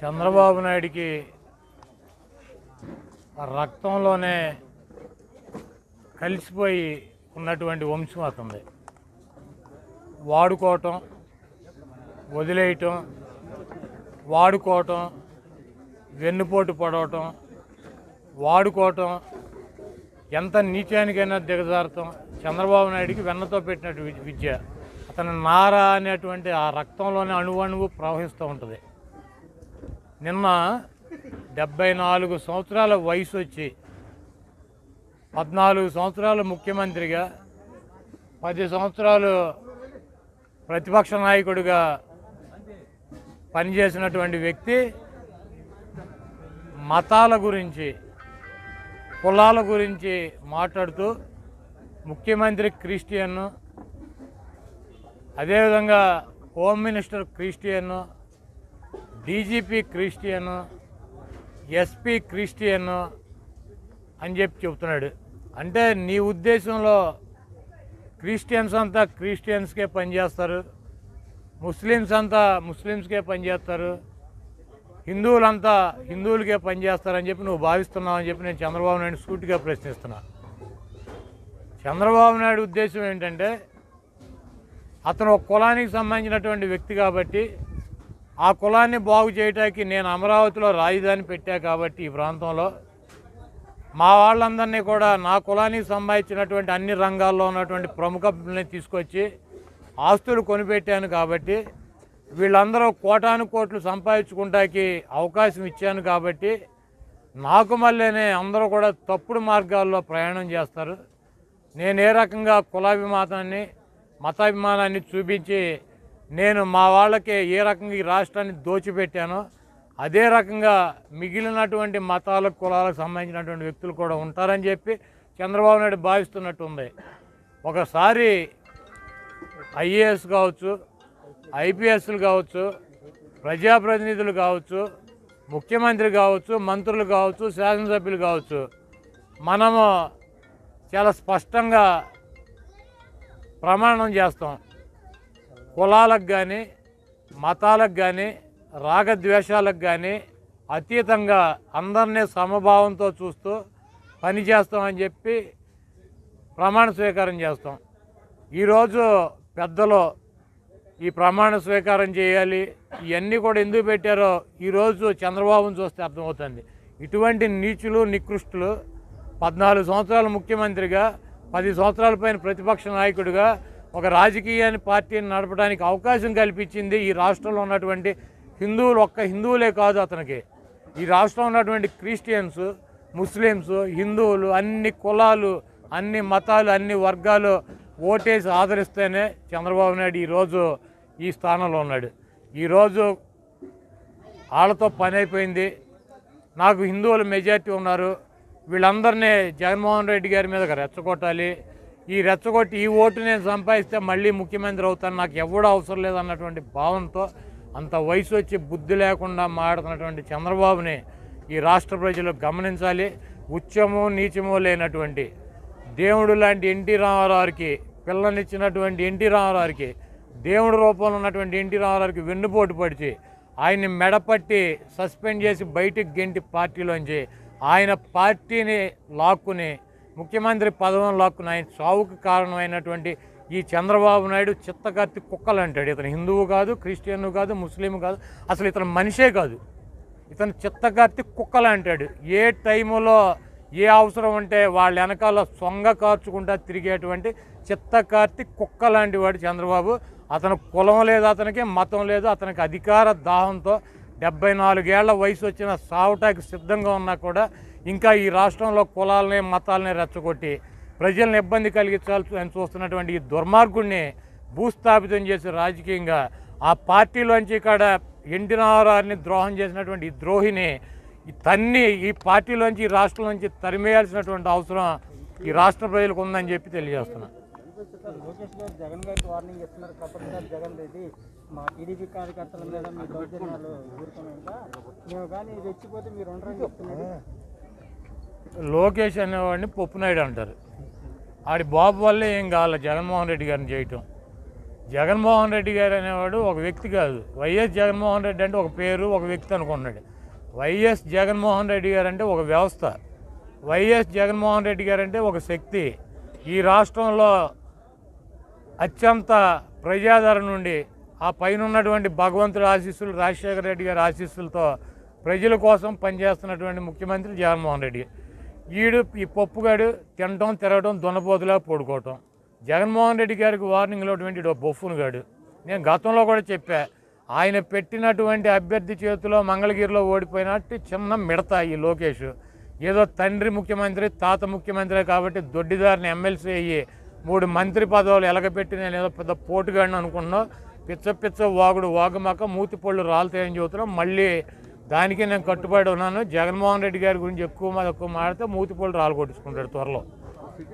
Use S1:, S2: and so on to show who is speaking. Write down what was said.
S1: చంద్రబాబు నాయుడికి రక్తంలోనే కలిసిపోయి ఉన్నటువంటి వంశం అతనిది. వాడుకోవటం, వదిలేయటం, వాడుకోవటం, వెన్నుపోటు పడవటం, వాడుకోవటం, ఎంత నీచానికైనా దిగజారటం చంద్రబాబు నాయుడికి వెన్నతో పెట్టినట్టు విద్య. అతని నార అనేటువంటి ఆ రక్తంలోనే అణువణువు ప్రవహిస్తూ ఉంటుంది. నిన్న 74 సంవత్సరాల వయసు వచ్చి 14 సంవత్సరాలు ముఖ్యమంత్రిగా, 10 సంవత్సరాలు ప్రతిపక్ష నాయకుడిగా పనిచేసినటువంటి వ్యక్తి మతాల గురించి, కులాల గురించి మాట్లాడుతూ ముఖ్యమంత్రి క్రిస్టియన్, అదేవిధంగా home minister Christian, DGP Christian, SP Christian అని చెప్తున్నాడు. అంటే నీ ఉద్దేశంలో క్రిస్టియన్స్ అంతా క్రిస్టియన్స్కే పనిచేస్తారు, ముస్లిమ్స్ అంతా ముస్లిమ్స్కే పనిచేస్తారు, హిందువులంతా హిందువులకే పనిచేస్తారని చెప్పి నువ్వు భావిస్తున్నావు అని చెప్పి నేను చంద్రబాబు నాయుడు సూటిగా ప్రశ్నిస్తున్నా. చంద్రబాబు నాయుడు ఉద్దేశం ఏంటంటే అతను ఒక కులానికి సంబంధించినటువంటి వ్యక్తి కాబట్టి ఆ కులాన్ని బాగు చేయడానికి నేను అమరావతిలో రాజధాని పెట్టా కాబట్టి ఈ ప్రాంతంలో మా వాళ్ళందరినీ కూడా నా కులానికి సంబంధించినటువంటి అన్ని రంగాల్లో ఉన్నటువంటి ప్రముఖుల్ని తీసుకొచ్చి ఆస్తులు కొనిపెట్టాను కాబట్టి వీళ్ళందరూ కోటాను కోట్లు సంపాదించుకుంటానికి అవకాశం ఇచ్చాను కాబట్టి నాకు మళ్ళీనే అందరూ కూడా తప్పుడు మార్గాల్లో ప్రయాణం చేస్తారు. నేను ఏ రకంగా కులాభిమానాన్ని, మతాభిమానాన్ని చూపించి నేను మా వాళ్ళకి ఏ రకంగా ఈ రాష్ట్రాన్ని దోచిపెట్టానో అదే రకంగా మిగిలినటువంటి మతాలకు, కులాలకు సంబంధించినటువంటి వ్యక్తులు కూడా ఉంటారని చెప్పి చంద్రబాబు నాయుడు భావిస్తున్నట్టు ఉంది. ఒకసారి ఐఏఎస్ కావచ్చు, ఐపీఎస్లు కావచ్చు, ప్రజాప్రతినిధులు కావచ్చు, ముఖ్యమంత్రి కావచ్చు, మంత్రులు కావచ్చు, శాసనసభ్యులు కావచ్చు, మనము చాలా స్పష్టంగా ప్రమాణం చేస్తాం. కులాలకు కానీ, మతాలకు కానీ, రాగద్వేషాలకు కానీ అతీతంగా అందరినీ సమభావంతో చూస్తూ పనిచేస్తామని చెప్పి ప్రమాణ స్వీకారం చేస్తాం. ఈరోజు పెద్దలు ఈ ప్రమాణ స్వీకారం చేయాలి, ఇవన్నీ కూడా ఎందుకు పెట్టారో ఈరోజు చంద్రబాబును చూస్తే అర్థమవుతుంది. ఇటువంటి నీచులు, నికృష్టులు 14 సంవత్సరాలు ముఖ్యమంత్రిగా, 10 సంవత్సరాల పైన ప్రతిపక్ష నాయకుడిగా ఒక రాజకీయ పార్టీని నడపడానికి అవకాశం కల్పించింది ఈ రాష్ట్రంలో ఉన్నటువంటి హిందువులు. ఒక్క హిందువులే కాదు, అతనికి ఈ రాష్ట్రంలో ఉన్నటువంటి క్రిస్టియన్స్, ముస్లిమ్స్, హిందువులు, అన్ని కులాలు, అన్ని మతాలు, అన్ని వర్గాలు ఓటేసి ఆదరిస్తేనే చంద్రబాబు నాయుడు ఈరోజు ఈ స్థానంలో ఉన్నాడు. ఈరోజు వాళ్ళతో పని అయిపోయింది. నాకు హిందువులు మెజారిటీ ఉన్నారు, వీళ్ళందరినీ జగన్మోహన్ రెడ్డి గారి మీద రెచ్చగొట్టాలి, ఈ రెచ్చగొట్టి ఈ ఓటు నేను సంపాదిస్తే మళ్ళీ ముఖ్యమంత్రి అవుతాను, నాకు ఎవడూ అవసరం లేదన్నటువంటి భావంతో అంత వయసు వచ్చి బుద్ధి లేకుండా మాట్లాడుతున్నటువంటి చంద్రబాబుని ఈ రాష్ట్ర ప్రజలు గమనించాలి. ఉచ్చము నీచము లేనటువంటి దేవుడు లాంటి ఎన్టీ రామారావుకి, పిల్లనిచ్చినటువంటి ఎన్టీ రామారావుకి, దేవుడి రూపంలో ఉన్నటువంటి ఎన్టీ రామారావుకి వెన్నుపోటు పడిచి ఆయన్ని మెడపట్టి సస్పెండ్ చేసి బయటికి గెంటి పార్టీలోంచి ఆయన పార్టీని లాక్కుని ముఖ్యమంత్రి పదవిని లాక్కుని ఆయన చావుకు కారణమైనటువంటి ఈ చంద్రబాబు నాయుడు చిత్తకత్తి కుక్కలు అంటాడు. ఇతను హిందువు కాదు, క్రిస్టియన్ కాదు, ముస్లిం కాదు, అసలు ఇతను మనిషే కాదు. ఇతను చిత్తకత్తి కుక్కలు అంటాడు. ఏ టైములో ఏ అవసరం ఉంటే వాళ్ళ వెనకాల సొంగ కార్చుకుంటా తిరిగేటువంటి చిత్తకార్తి కుక్క లాంటి వాడు చంద్రబాబు. అతను కులం లేదు, అతనికి మతం లేదు, అతనికి అధికార దాహంతో 74 ఏళ్ల వయసు వచ్చిన సావటానికి సిద్ధంగా ఉన్నా కూడా ఇంకా ఈ రాష్ట్రంలో కులాలని, మతాలని రెచ్చగొట్టి ప్రజలను ఇబ్బంది కలిగించాలని చూస్తున్నటువంటి ఈ దుర్మార్గుడిని భూస్థాపితం చేసి రాజకీయంగా ఆ పార్టీలోంచి ఇక్కడ ఎన్టీ రామారావుని ద్రోహం చేసినటువంటి ఈ ద్రోహిని తన్ని ఈ పార్టీలోంచి, ఈ రాష్ట్రం నుంచి తరిమేయాల్సినటువంటి అవసరం ఈ రాష్ట్ర ప్రజలకు ఉందని చెప్పి తెలియజేస్తున్నాను.
S2: లోకేష్ గారు జగన్ గారికి వార్నింగ్ ఇస్తున్నారు. కపట్గా జగన్ రెడ్డి మా టీడీపీ కార్యకర్తల మీద మీ దౌర్జన్యాలు ఊరుకున్నాక మేము కానీ రెచ్చిపోతే మీరు ఉండరని చెప్తున్నారు.
S1: లోకేష్ అనేవాడిని పప్పునాయుడు అంటారు. ఆడి బాబు వల్లే ఏం కావాలి జగన్మోహన్ రెడ్డి గారిని చేయటం. జగన్మోహన్ రెడ్డి గారు అనేవాడు ఒక వ్యక్తి కాదు. వైఎస్ జగన్మోహన్ రెడ్డి అంటే ఒక పేరు, ఒక వ్యక్తి అనుకున్నాడు. వైఎస్ జగన్మోహన్ రెడ్డి గారు అంటే ఒక వ్యవస్థ. వైఎస్ జగన్మోహన్ రెడ్డి గారు అంటే ఒక శక్తి. ఈ రాష్ట్రంలో అత్యంత ప్రజాదరణ నుండి ఆ పైన ఉన్నటువంటి భగవంతుడి ఆశీస్సులు, రాజశేఖర రెడ్డి గారి ఆశీస్సులతో ప్రజల కోసం పనిచేస్తున్నటువంటి ముఖ్యమంత్రి జగన్మోహన్ రెడ్డి. ఈ పప్పుగాడు తినటం, తిరగటం, దున్నపోతులా పడుకోవటం. జగన్మోహన్ రెడ్డి గారికి వార్నింగ్ ఇవ్వటువంటి బొఫ్ఫును గాడు. నేను గతంలో కూడా చెప్పా, ఆయన పెట్టినటువంటి అభ్యర్థి చేతిలో మంగళగిరిలో ఓడిపోయినట్టు చిన్న మిడత ఈ లోకేష్. ఏదో తండ్రి ముఖ్యమంత్రి, తాత ముఖ్యమంత్రి కాబట్టి దొడ్డిదారిని ఎమ్మెల్సీ అయ్యి 3 మంత్రి పదవులు ఎలగపెట్టి నేను ఏదో పెద్ద పోటుగాడిని అనుకున్నాను. పిచ్చ వాగుమాక మూతి పళ్ళు రాలుతాయని చెబుతున్నాం. మళ్ళీ దానికి నేను కట్టుబడి ఉన్నాను. జగన్మోహన్ రెడ్డి గారి గురించి ఎక్కువ మాట్లాడితే మూతి పళ్ళు రాలు కొట్టించుకుంటాడు త్వరలో.